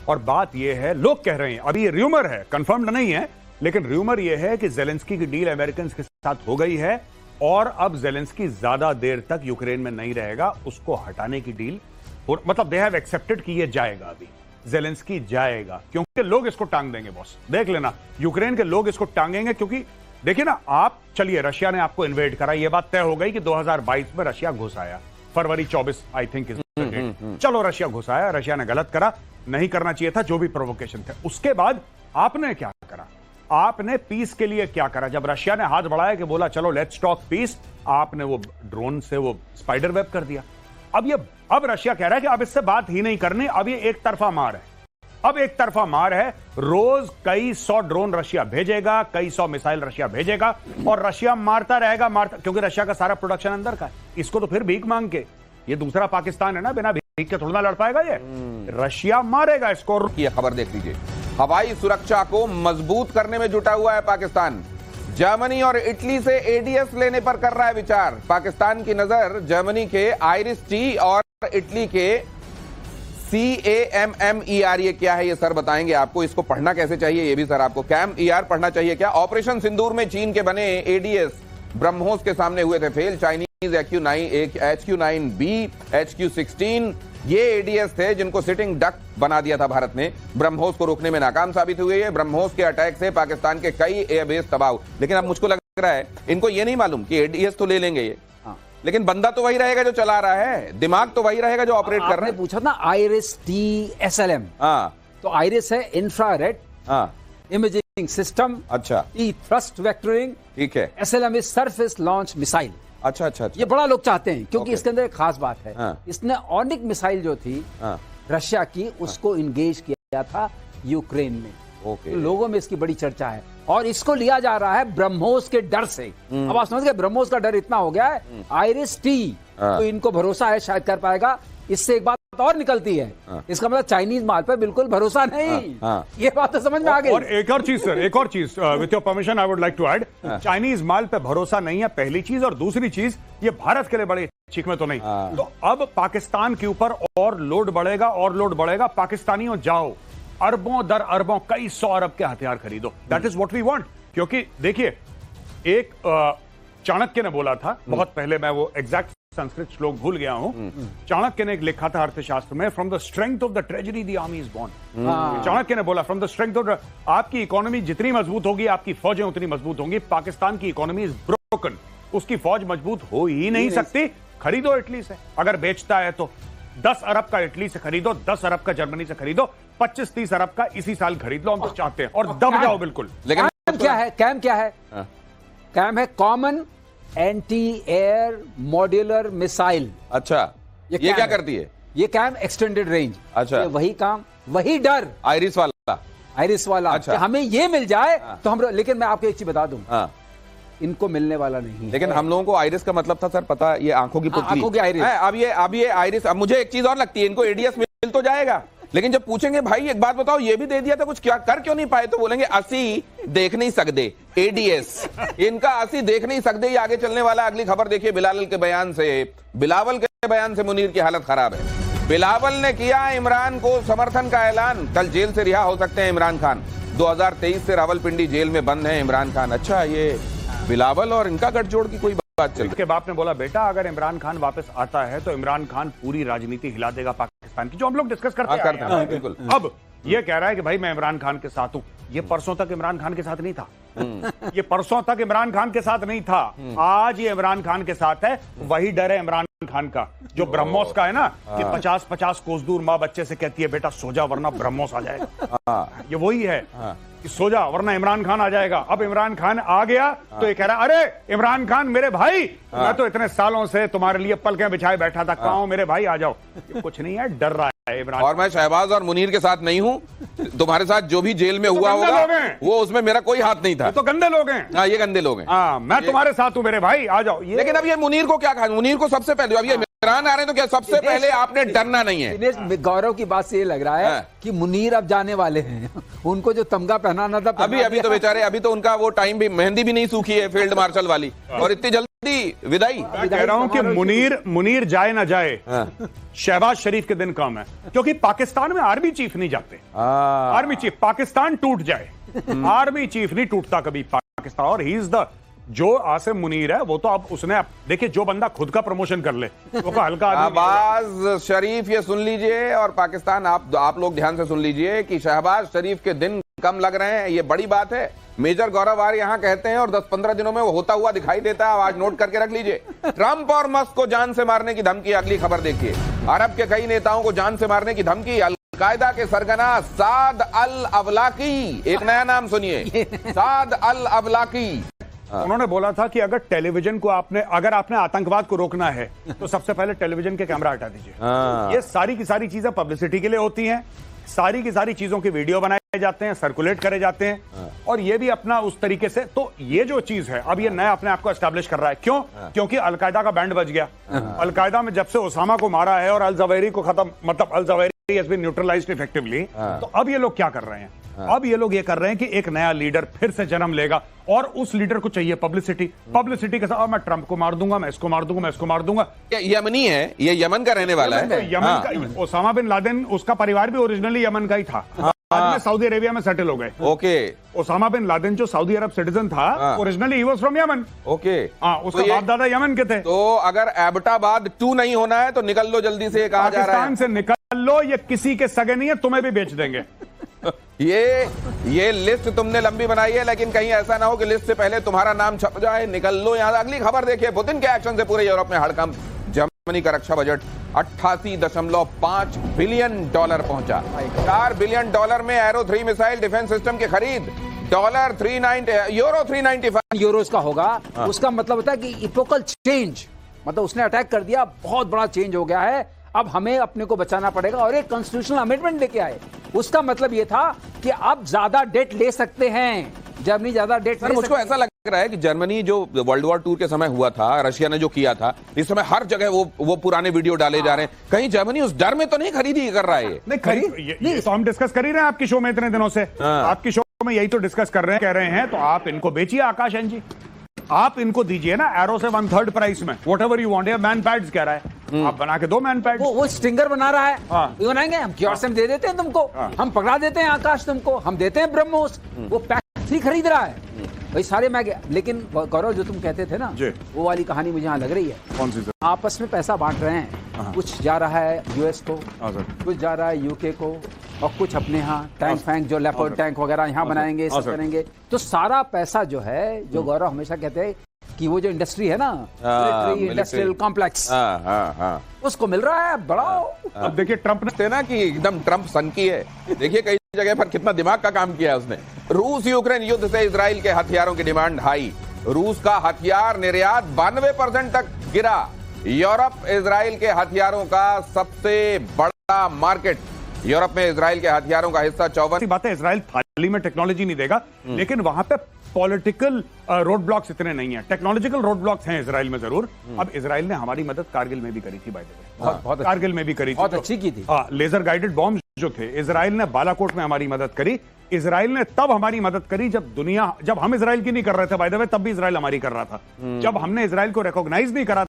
और बात यह है, लोग कह रहे हैं, अभी ये र्यूमर है, कंफर्म्ड नहीं है, लेकिन र्यूमर यह है कि जेलेंस्की की डील अमेरिकन के साथ हो गई है और अब जेलेंस्की ज्यादा देर तक यूक्रेन में नहीं रहेगा, उसको हटाने की डील, मतलब दे हैव एक्सेप्टेड कि ये जाएगा, अभी जेलेंस्की जाएगा, क्योंकि लोग इसको टांग देंगे बॉस, देख लेना, यूक्रेन के लोग इसको टांगेंगे, क्योंकि देखिए ना आप, चलिए रशिया ने आपको इन्वेड करा, ये बात तय हो गई कि 2022 में रशिया घुस आया, February 24 I think is the date. चलो रशिया घुस आया, रशिया ने गलत करा, नहीं करना चाहिए था, जो भी प्रोवोकेशन थे। उसके बाद आपने क्या करा, आपने पीस के लिए क्या करा? जब रशिया ने हाथ बढ़ाया कि बोला चलो लेट्स टॉक पीस, आपने वो ड्रोन से वो स्पाइडर वेब कर दिया। अब रशिया कह रहा है कि अब इससे बात ही नहीं करनी, अब ये एक तरफा मार है, अब एक तरफा मार है, रोज कई 100 ड्रोन रशिया भेजेगा, कई 100 मिसाइल रशिया भेजेगा और रशिया मारता रहेगा, क्योंकि रशिया का सारा प्रोडक्शन अंदर का है। इसको तो फिर भीख मांग के, ये दूसरा पाकिस्तान है ना, बिना भीख के थोड़ा ना लड़ पाएगा, ये रशिया मारेगा इसको। ये खबर देख लीजिए, हवाई सुरक्षा को मजबूत करने में जुटा हुआ है पाकिस्तान, जर्मनी और इटली से एडीएस लेने पर कर रहा है विचार। पाकिस्तान की नजर जर्मनी के IRIS-T और इटली के CAMMER, ये क्या है ये सर बताएंगे आपको, इसको पढ़ना कैसे चाहिए ये भी सर आपको, CAMMER पढ़ना चाहिए क्या? ऑपरेशन सिंदूर में चीन के बने एडीएस ब्रह्मोस के सामने हुए थे फेल, चाइनीज HQ-9B, HQ-16 ये एडीएस थे जिनको सिटिंग डक बना दिया था भारत ने, ब्रह्मोस को रोकने में नाकाम साबित हुए हैं। ब्रह्मोस के अटैक से पाकिस्तान के कई एयरबेस तबाह, लेकिन अब मुझको लग रहा है इनको ये नहीं मालूम कि एडीएस तो ले लेंगे ये, लेकिन बंदा तो वही रहेगा जो चला रहा है, दिमाग तो वही रहेगा जो ऑपरेट कर रहा है। पूछा ना IRIS-T SLM, तो आइरिस है इंफ्रारेड इमेजिंग सिस्टम, अच्छा, T थ्रस्ट वेक्टरिंग, ठीक है, SLM is surface launch missile. अच्छा अच्छा, ये बड़ा लोग चाहते हैं क्योंकि इसके अंदर एक खास बात है, इसने ऑनिक मिसाइल जो थी रशिया की, उसको इंगेज किया था यूक्रेन में, तो लोगों में इसकी बड़ी चर्चा है और इसको लिया जा रहा है ब्रह्मोस के डर से। अब आप समझ गए, ब्रह्मोस का डर इतना हो गया है, IRIS-T तो इनको भरोसा है शायद कर पाएगा। इससे एक बात और निकलती है, इसका मतलब चाइनीज माल पर बिल्कुल भरोसा नहीं, ये बात तो समझ में आ गई। और एक और चीज सर, एक और चीज with your permission I would like to add, Chinese माल पे भरोसा नहीं है, पहली चीज, और दूसरी चीज ये भारत के लिए बड़ी चीख में तो नहीं, तो अब पाकिस्तान के ऊपर और लोड बढ़ेगा, और लोड बढ़ेगा। पाकिस्तानियों जाओ, अरबों दर अरबों, कई 100 अरब के हथियार खरीदो, that is what we want. क्योंकि देखिए, एक चाणक्य ने बोला था बहुत पहले, मैं वो एग्जैक्ट संस्कृत श्लोक भूल गया हूं, चाणक्य ने एक लिखा था अर्थशास्त्र में, from the strength of the treasury the army is born. Chanakya ने बोला फ्रॉम द स्ट्रेंथ ऑफ, आपकी इकोनॉमी जितनी मजबूत होगी, आपकी फौजें उतनी मजबूत होंगी। पाकिस्तान की इकोनॉमी इज ब्रोकन, उसकी फौज मजबूत हो ही नहीं सकती। खरीदो इटली से, अगर बेचता है तो 10 अरब का इटली से खरीदो, 10 अरब का जर्मनी से खरीदो, 25-30 अरब का इसी साल खरीद लो, हम तो चाहते हैं, और दब जाओ बिल्कुल। लेकिन क्या है कैम, क्या है कैम? है common anti air modular missile. अच्छा, ये क्या करती है? ये कैम एक्सटेंडेड रेंज। अच्छा, वही काम, वही डर, आइरिस वाला। अच्छा, हमें ये मिल जाए तो हम, लेकिन मैं आपको एक चीज बता दूं, इनको मिलने वाला नहीं। लेकिन हम लोगों को आइरिस का मतलब था सर पता, ये आंखों की पुतली, आंखों की आइरिस। अब ये आइरिस, अब मुझे एक चीज और लगती है, इनको एडीएस मिल तो जाएगा, लेकिन जब पूछेंगे भाई एक बात बताओ, ये भी दे दिया था, कुछ क्या कर क्यों नहीं पाए, तो बोलेंगे असी देख नहीं सकते एडीएस, इनका असी देख नहीं सकते, ये आगे चलने वाला। अगली खबर देखिए, बिलावल के बयान से मुनीर की हालत खराब है। बिलावल ने किया इमरान को समर्थन का ऐलान, कल जेल से रिहा हो सकते हैं इमरान खान। 2023 से रावलपिंडी जेल में बंद है इमरान खान। अच्छा, ये बिलावल और इनका गठजोड़ की कोई बात चल। इसके बाप ने बोला, बेटा अगर इमरान खान वापस आता है तो इमरान खान पूरी राजनीति हिला देगा पाकिस्तान की, जो हम लोग डिस्कस करते हैं बिल्कुल। अब ये कह रहा है कि भाई मैं इमरान खान के साथ हूं, ये परसों तक इमरान खान के साथ नहीं था, ये परसों तक इमरान खान के साथ नहीं था, आज ये इमरान खान के साथ है। वही डर है इमरान खान का जो ब्रह्मोस का है ना, कि 50-50 कोस दूर माँ बच्चे से कहती है बेटा सो जा वरना ब्रह्मोस आ जाएगा, ये वही है कि सो जा वरना इमरान खान आ जाएगा। अब इमरान खान आ गया तो ये कह रहा है, अरे इमरान खान मेरे भाई, मैं तो इतने सालों से तुम्हारे लिए पलकें बिछाए बैठा था, कहाँ हो मेरे भाई, आ जाओ। कुछ नहीं है, डर रहा है इमरान। और मैं शहबाज और मुनीर के साथ नहीं हूं, तुम्हारे साथ जो भी जेल में हुआ होगा वो, उसमें मेरा कोई हाथ नहीं था। तो गंदे लोग हैं। हाँ, ये गंदे लोग हैं। मैं तुम्हारे साथ हूं मेरे भाई, आ जाओ। लेकिन अब ये मुनीर को क्या कहा, मुनीर को सबसे पहले, अब ये इमरान आ रहे हैं तो क्या सबसे पहले आपने डरना नहीं है? गौरव की बात से ये लग रहा है कि मुनीर अब जाने वाले हैं, उनको जो तमगा पहनाना था अभी तो बेचारे, अभी तो उनका वो टाइम भी, मेहंदी भी नहीं सूखी है फील्ड मार्शल वाली, और इतनी जल्दी जल्दी विदाई। मैं कह रहा हूं कि मुनीर जाए ना जाए, शहबाज शरीफ के दिन कम है, क्योंकि पाकिस्तान में आर्मी चीफ नहीं जाते। आर्मी चीफ, पाकिस्तान टूट जाए, आर्मी चीफ नहीं टूटता कभी पाकिस्तान। और ही इज द, जो आसिम मुनीर है वो तो अब उसने, देखिए जो बंदा खुद का प्रमोशन कर ले वो को हल्का शहबाज शरीफ, ये सुन लीजिए, और पाकिस्तान आप लोग ध्यान से सुन लीजिए कि शहबाज शरीफ के दिन कम लग रहे हैं, ये बड़ी बात है। मेजर गौरव आर्य यहां कहते हैं और 10-15 दिनों में वो होता हुआ दिखाई देता है। आज नोट करके रख लीजिए। ट्रंप और मस्क को जान से मारने की धमकी, अगली खबर देखिए। अरब के कई नेताओं को जान से मारने की धमकी। अलकायदा के सरगना साद अल अवलाकी, एक नया नाम सुनिए, साद अल अवलाकी। उन्होंने बोला था कि अगर टेलीविजन को अगर आपने आतंकवाद को रोकना है तो सबसे पहले टेलीविजन के कैमरा हटा दीजिए। ये सारी की सारी चीजें पब्लिसिटी के लिए होती हैं, सारी की सारी चीजों के वीडियो बनाए जाते हैं, सर्कुलेट करे जाते हैं, और ये भी अपना उस तरीके से। तो ये जो चीज है अब ये नया अपने आप को एस्टैब्लिश कर रहा है। क्यों? क्योंकि अलकायदा का बैंड बज गया। अलकायदा में जब से ओसामा को मारा है और अल जवेरी को खत्म, मतलब al Zawahiri has been neutralised effectively, तो अब ये लोग क्या कर रहे हैं? अब ये लोग ये कर रहे हैं कि एक नया लीडर फिर से जन्म लेगा, और उस लीडर को चाहिए पब्लिसिटी। पब्लिसिटी के साथ मैं ट्रंप को मार दूंगा, मैं इसको मार दूंगा, मैं इसको मार दूंगा। यमनी है, ये यमन का रहने वाला है। यमन का, ओसामा बिन लादेन, उसका परिवार भी ओरिजिनली यमन का ही था, बाद में सऊदी अरेबिया में सेटल हो गए। ओके। ओसामा बिन लादेन जो सऊदी अरब सिटीजन था, originally he was from Yemen. Okay. उसका बाप दादा यमन के थे। तो अगर एबटाबाद 2 नहीं होना है तो निकल लो जल्दी से, कहा जा रहा है। पाकिस्तान से निकल लो, ये किसी के सगे नहीं है, तुम्हें भी बेच देंगे। ये लिस्ट तुमने लंबी बनाई है, लेकिन कहीं ऐसा ना हो कि लिस्ट से पहले तुम्हारा नाम छप जाए। निकल लो यहां। अगली खबर देखिए। पुतिन के एक्शन से पूरे यूरोप में हड़कंप। जर्मनी का रक्षा बजट 88.5 बिलियन डॉलर पहुंचा। $4 बिलियन में एरो 3 मिसाइल डिफेंस सिस्टम की खरीद। यूरो 395 यूरोस का होगा। उसका मतलब होता है कि इपोकल चेंज, मतलब उसने अटैक कर दिया, बहुत बड़ा चेंज हो गया है। अब हमें अपने को बचाना पड़ेगा, और एक कॉन्स्टिट्यूशनल अमेंडमेंट लेके आए। उसका मतलब यह था कि अब ज्यादा डेट ले सकते हैं, जर्मनी ज्यादा डेट। सर, मुझको ऐसा लग रहा है कि जर्मनी जो वर्ल्ड वॉर 2 के समय हुआ था, रशिया ने जो किया था, इस समय हर जगह वो पुराने वीडियो डाले जा रहे हैं। कहीं जर्मनी उस डर में तो नहीं खरीदी कर रहा है? नहीं, तो हम डिस्कस कर ही रहे हैं आपकी शो में इतने दिनों से। आपकी शो में यही तो डिस्कस कर रहे हैं, कह रहे हैं। तो आप इनको बेचिए आकाश जी, आप इनको दीजिए ना एरो से 1/3 प्राइस में, what ever you want. Man pads कह रहा है, आप बना के दो मैन पैड। वो स्टिंगर बना रहा है, ये बनाएंगे हम, क्यों दे देते हैं तुमको, हम पकड़ा देते हैं आकाश तुमको, हम देते हैं ब्रह्मोस। वो पैक खरीद रहा है भाई, सारे महंगे। लेकिन गौरव, जो तुम कहते थे ना, वो वाली कहानी मुझे यहाँ लग रही है। कौन सी? आपस में पैसा बांट रहे हैं, कुछ जा रहा है यूएस को, कुछ जा रहा है यूके को, और कुछ अपने यहाँ टैंक फैंक, जो लेपर्ड टैंक वगैरह यहाँ बनाएंगे, सब करेंगे। तो सारा पैसा जो है, जो गौरव हमेशा कहते हैं कि वो जो इंडस्ट्री है ना, इंडस्ट्रियल कॉम्प्लेक्स, उसको मिल रहा है। बढ़ाओ। अब देखिए ट्रंप ने ना कि एकदम ट्रंप सन की है। देखिए कई जगह पर कितना दिमाग का काम किया है उसने। रूस यूक्रेन युद्ध से इजराइल के हथियारों की डिमांड हाई। रूस का हथियार निर्यात 92% तक गिरा। यूरोप इजराइल के हथियारों का सबसे बड़ा मार्केट। यूरोप में इजराइल के हथियारों का हिस्सा 54। बात है, इजराइल थाली में टेक्नोलॉजी नहीं देगा, लेकिन वहां पे पॉलिटिकल रोड ब्लॉक्स इतने नहीं है। टेक्नोलॉजिकल रोड ब्लॉक्स हैं इजराइल में जरूर। अब इजराइल ने हमारी मदद कारगिल में भी करी थी, बाय द वे, बहुत कारगिल में भी करी थी, बहुत अच्छी की थी। लेजर गाइडेड बॉम्ब जो थे, इजराइल ने बालाकोट में हमारी मदद करी। इजराइल ने तब हमारी मदद करी जब हम इजराइल की नहीं कर रहे थे, बाय द वे, तब भी इजराइल हमारी कर रहा था। जब हमने इजराइल को रिकॉग्नाइज नहीं करा